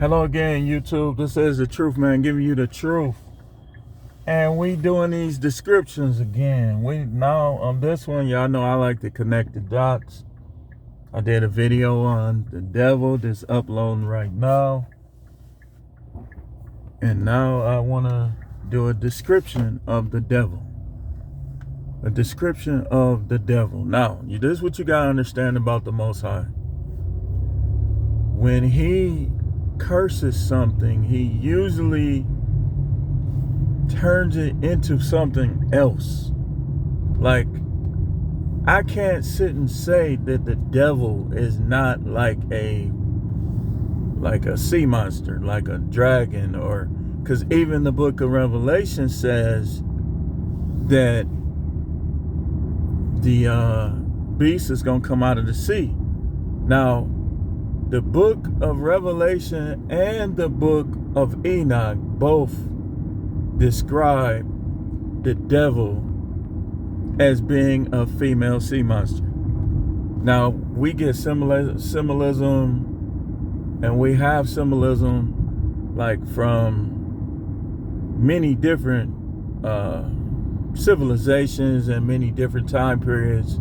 Hello again, YouTube. This is the truth, man, giving you the truth. And we doing these descriptions again. We now on this one, y'all know I like to connect the dots. I did a video on the devil that's uploading right now. And now I want to do a description of the devil. A description of the devil. Now, this is what you got to understand about the Most High. When he curses something, he usually turns it into something else. Like, I can't sit and say that the devil is not like a sea monster, like a dragon, or because even the book of Revelation says that the beast is going to come out of the sea. Now, the book of Revelation and the book of Enoch both describe the devil as being a female sea monster. Now, we get symbolism, and we have symbolism like from many different civilizations and many different time periods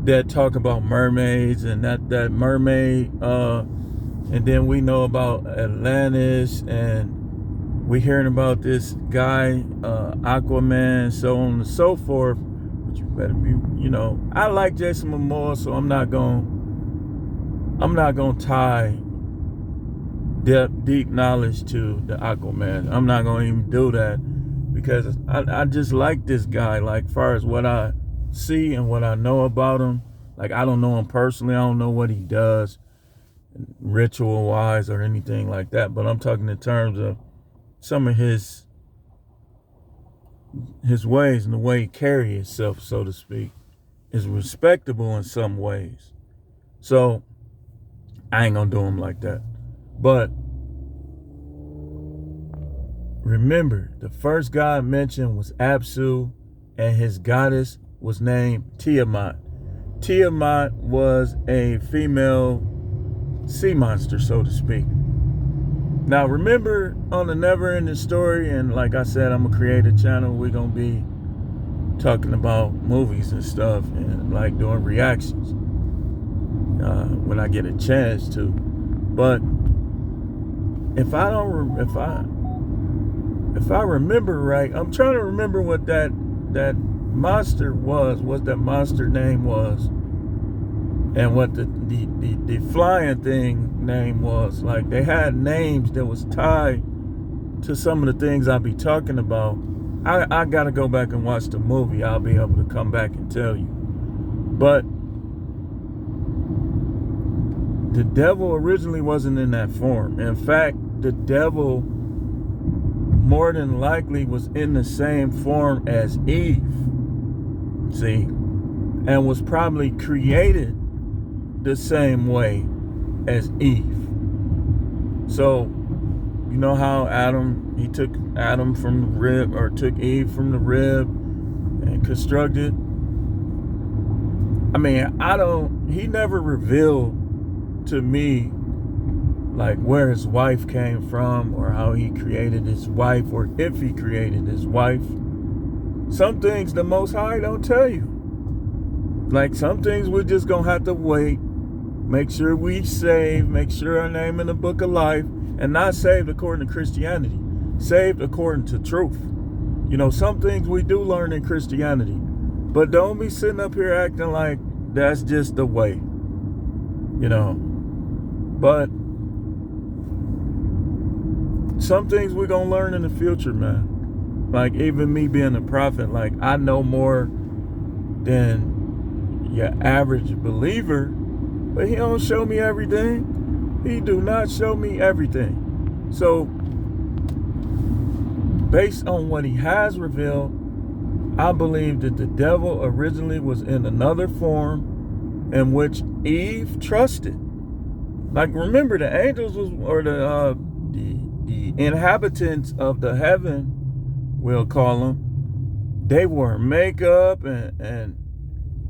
that talk about mermaids and that mermaid, and then we know about Atlantis, and we hearing about this guy, Aquaman, so on and so forth. But you better be, I like Jason Momoa, so I'm not gonna tie deep knowledge to the Aquaman. I'm not gonna even do that because I just like this guy. Like, far as what I see and what I know about him, like, I don't know him personally. I don't know what he does ritual wise or anything like that, but I'm talking in terms of some of his ways and the way he carries himself, so to speak, is respectable in some ways. So I ain't gonna do him like that. But remember, the first god mentioned was Apsu, and his goddess was named Tiamat. Tiamat was a female sea monster, so to speak. Now, remember, on the Never Ending Story, and like I said, I'm gonna create a channel. We're gonna be talking about movies and stuff, and like doing reactions when I get a chance to. But if I remember right, I'm trying to remember what that monster was, what that monster name was, and what the flying thing name was. Like, they had names that was tied to some of the things I'll be talking about. I gotta go back and watch the movie. I'll be able to come back and tell you. But the devil originally wasn't in that form. In fact, the devil more than likely was in the same form as Eve. See? And was probably created the same way as Eve. So, you know how he took Adam from the rib, or took Eve from the rib and constructed? I mean, he never revealed to me like where his wife came from, or how he created his wife, or if he created his wife. Some things the Most High don't tell you. Like, some things we're just gonna have to wait, make sure we save, make sure our name in the book of life, and not saved according to Christianity, saved according to truth. Some things we do learn in Christianity, but don't be sitting up here acting like that's just the way, But some things we're gonna learn in the future, man. Like, even me being a prophet, like, I know more than your average believer, but he don't show me everything. He do not show me everything. So, based on what he has revealed, I believe that the devil originally was in another form in which Eve trusted. Like, remember, the angels or the inhabitants of the heaven, we'll call them, they wore makeup, and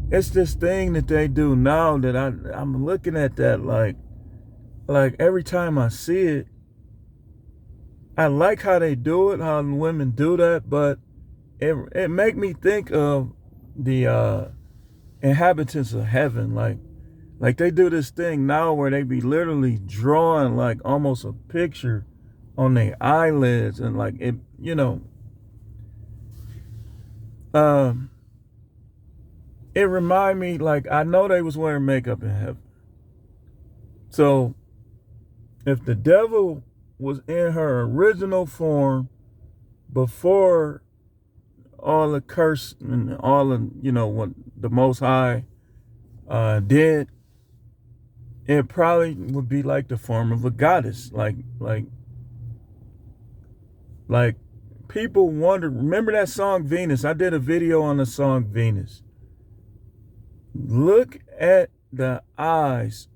it's this thing that they do now that I'm looking at that like, like every time I see it, I like how they do it, how women do that, but it make me think of the inhabitants of heaven. Like they do this thing now where they be literally drawing like almost a picture on their eyelids, and like it, um it remind me, like, I know they was wearing makeup in heaven. So if the devil was in her original form before all the curse and all of, what the Most High did, it probably would be like the form of a goddess. Like people wonder, remember that song Venus? I did a video on the song Venus. Look at the eyes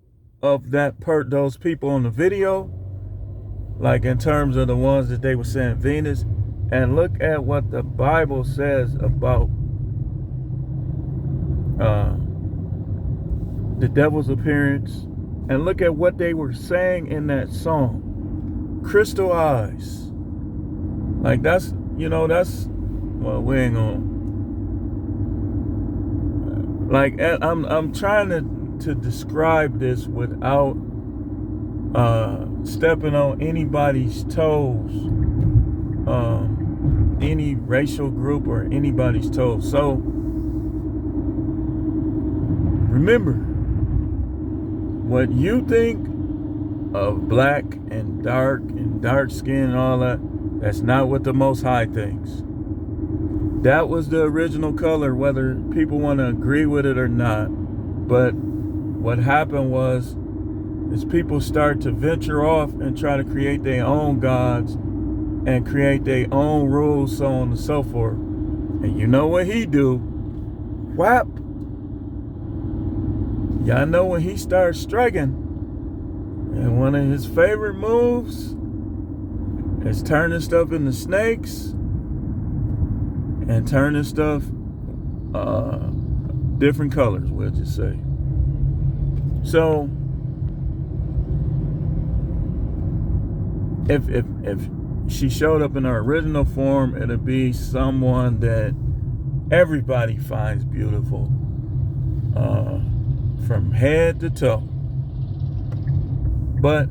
of those people on the video, like in terms of the ones that they were saying Venus, and look at what the Bible says about the devil's appearance, and look at what they were saying in that song. Crystal eyes. Like that's well, we ain't gonna, like, I'm trying to describe this without stepping on anybody's toes, any racial group or anybody's toes. So remember, what you think of black and dark skin and all that, that's not what the Most High thinks. That was the original color, whether people want to agree with it or not. But what happened was, is people start to venture off and try to create their own gods and create their own rules, so on and so forth. And you know what he do? Whap! Y'all know when he starts striking, and one of his favorite moves is turning stuff into snakes and turning stuff different colors, we'll just say. So if she showed up in her original form, it'd be someone that everybody finds beautiful, from head to toe. But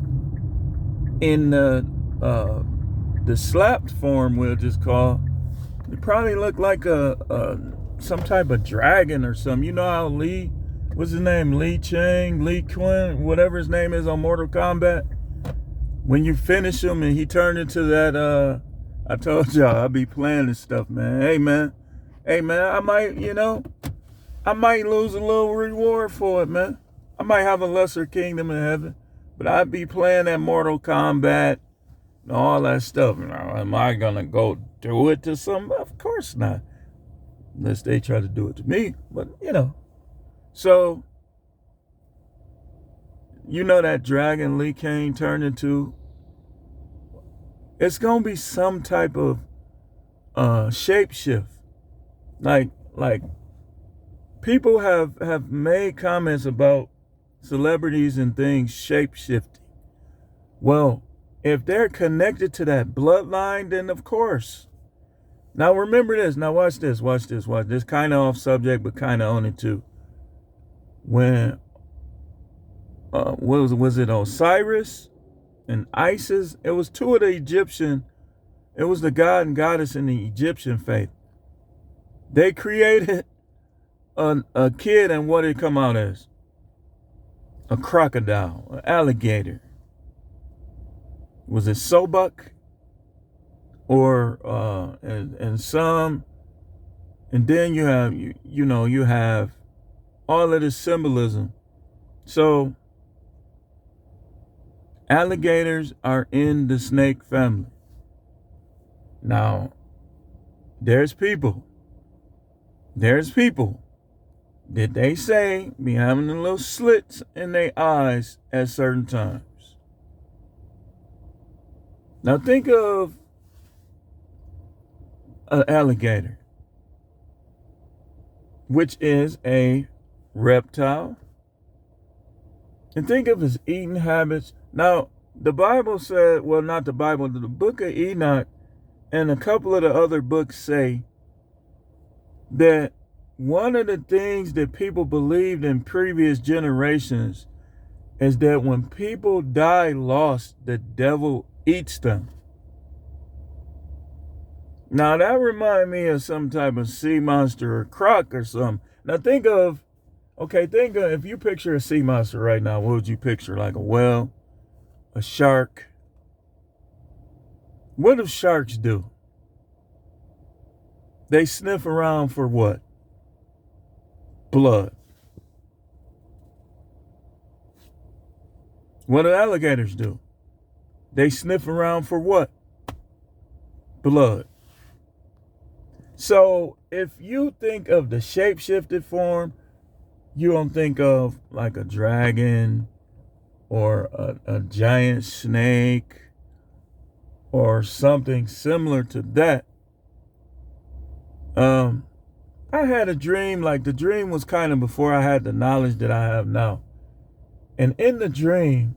in the slapped form, we'll just call, it probably look like some type of dragon or something. You know how what's his name? Lee Quinn, whatever his name is on Mortal Kombat. When you finish him and he turned into that, I told y'all I'll be playing this stuff, man. Hey man, I might lose a little reward for it, man. I might have a lesser kingdom in heaven, but I'd be playing that Mortal Kombat and all that stuff. Now, am I gonna go do it to somebody? Of course not. Unless they try to do it to me. But, So, that dragon Lee Kane turned into, it's gonna be some type of shapeshift. Like people have made comments about celebrities and things shapeshifting. Well, if they're connected to that bloodline, then of course. Now remember this. Now watch this. Kind of off subject, but kind of on it too. When was it Osiris and Isis? It was two of the Egyptian. It was the god and goddess in the Egyptian faith. They created a kid, and what did it come out as? A crocodile, an alligator. Was it Sobuk? Or and some, and then you have you have all of this symbolism. So alligators are in the snake family. Now there's people that they say be having the little slits in their eyes at certain times. Now think of an alligator, which is a reptile, And think of his eating habits. Now, the Bible said, well, not the Bible, the book of Enoch and a couple of the other books say that one of the things that people believed in previous generations is that when people die lost, the devil eats them. Now that reminds me of some type of sea monster or croc or something. Now think of if you picture a sea monster right now, what would you picture? Like a whale, a shark? What do sharks do? They sniff around for what? Blood. What do alligators do? They sniff around for what? Blood. So if you think of the shapeshifted form, you don't think of like a dragon or a giant snake or something similar to that. I had a dream, like the dream was kind of before I had the knowledge that I have now. And in the dream,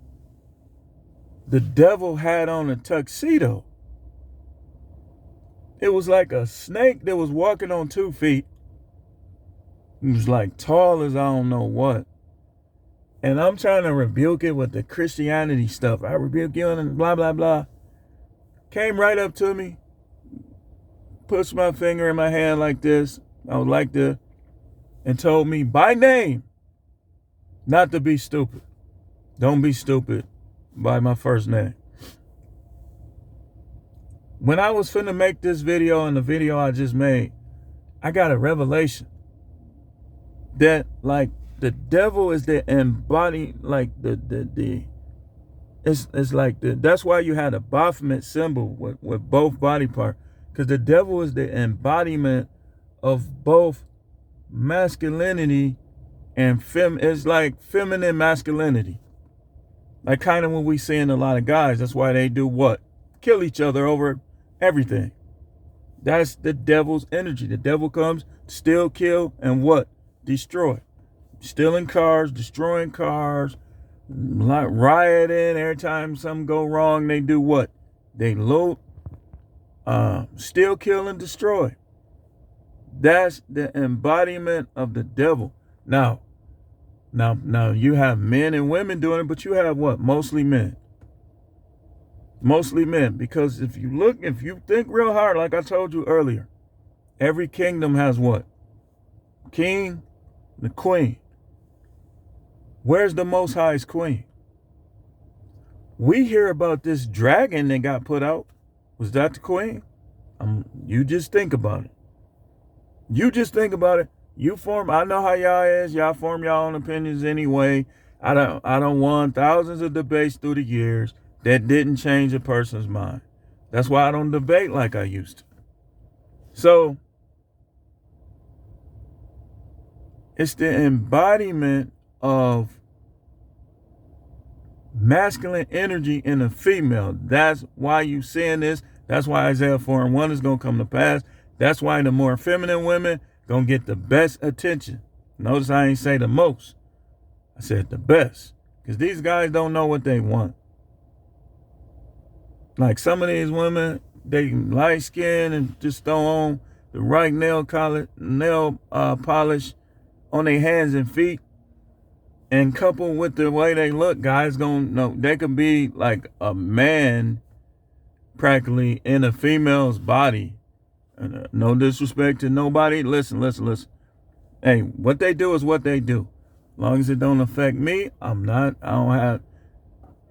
the devil had on a tuxedo. It was like a snake that was walking on 2 feet. It was like tall as I don't know what. And I'm trying to rebuke it with the Christianity stuff. I rebuke you and blah, blah, blah. Came right up to me. Puts my finger in my hand like this. I would like to. And told me by name not to be stupid. Don't be stupid by my first name. When I was finna make this video and the video I just made, I got a revelation that like the devil is the embodied, like it's like that's why you had a Baphomet symbol with both body parts, because the devil is the embodiment of both masculinity and it's like feminine masculinity. Like kind of when we see in a lot of guys, that's why they do what? Kill each other over everything. That's the devil's energy. The devil comes, steal, kill, and what? Destroy. Stealing cars, destroying cars, like rioting. Every time something go wrong, they do what? They loot, steal, kill, and destroy. That's the embodiment of the devil. Now you have men and women doing it, but you have what? Mostly men. Mostly men, because if you think real hard, like I told you earlier, every kingdom has what? King, the queen. Where's the Most High's queen? We hear about this dragon that got put out. Was that the queen? You just think about it. You just think about it. I know how y'all is. Y'all form y'all own opinions anyway. I don't want thousands of debates through the years that didn't change a person's mind. That's why I don't debate like I used to. So it's the embodiment of masculine energy in a female. That's why you seeing this. That's why Isaiah 4:1 is going to come to pass. That's why the more feminine women going to get the best attention. Notice I ain't say the most. I said the best. Because these guys don't know what they want. Like some of these women, they light skin and just throw on the right nail polish on their hands and feet. And coupled with the way they look, guys gonna know they could be like a man practically in a female's body. And, no disrespect to nobody. Listen. Hey, what they do is what they do. As long as it don't affect me, I don't have,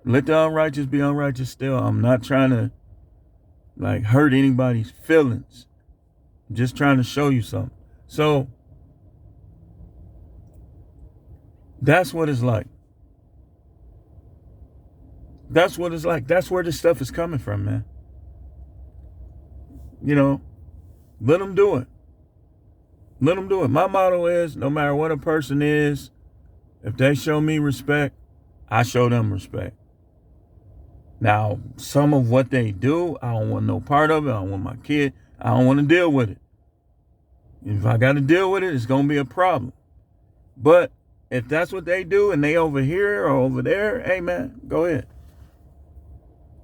let the unrighteous be unrighteous still. I'm not trying to like hurt anybody's feelings. I'm just trying to show you something. So that's what it's like. That's what it's like. That's where this stuff is coming from, man. You know, let them do it. Let them do it. My motto is, no matter what a person is, if they show me respect, I show them respect. Now, some of what they do, I don't want no part of it. I don't want my kid. I don't want to deal with it. If I got to deal with it, it's going to be a problem. But If that's what they do and they over here or over there, hey man, go ahead.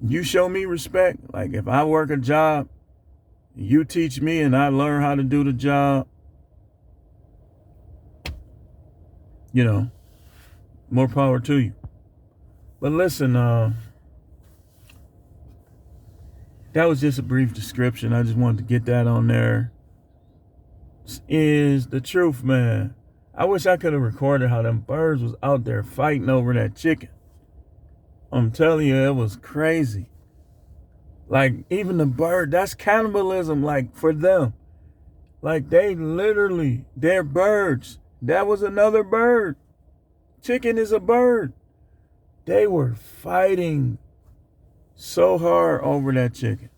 You show me respect. Like if I work a job, you teach me and I learn how to do the job, you know, more power to you. But listen, that was just a brief description. I just wanted to get that on there. This is the truth, man. I wish I could have recorded how them birds was out there fighting over that chicken. I'm telling you, it was crazy. Like, even the bird, that's cannibalism, like, for them. Like, they literally, they're birds. That was another bird. Chicken is a bird. They were fighting so hard over that chicken.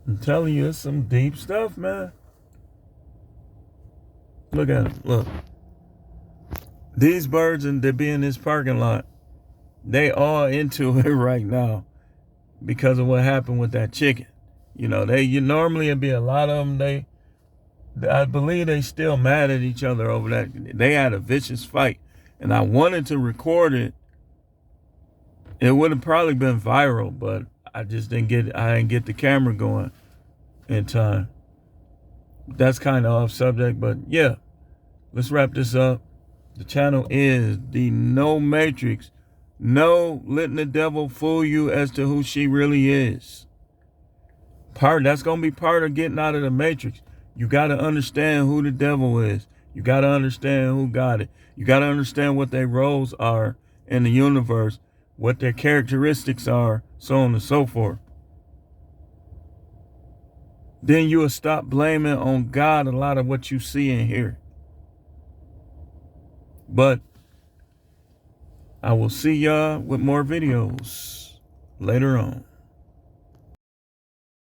I'm telling you, it's some deep stuff, man. Look at them, look. These birds that be in this parking lot, they all into it right now because of what happened with that chicken. You know, normally it'd be a lot of them. I believe they still mad at each other over that. They had a vicious fight, and I wanted to record it. It would have probably been viral, but I just didn't get the camera going in time. That's kind of off subject, but yeah, let's wrap this up. The channel is the No Matrix. No letting the devil fool you as to who she really is. That's going to be part of getting out of the matrix. You got to understand who the devil is. You got to understand who got it. You got to understand what their roles are in the universe, what their characteristics are, so on and so forth. Then you will stop blaming on God a lot of what you see and hear. But I will see y'all with more videos later on.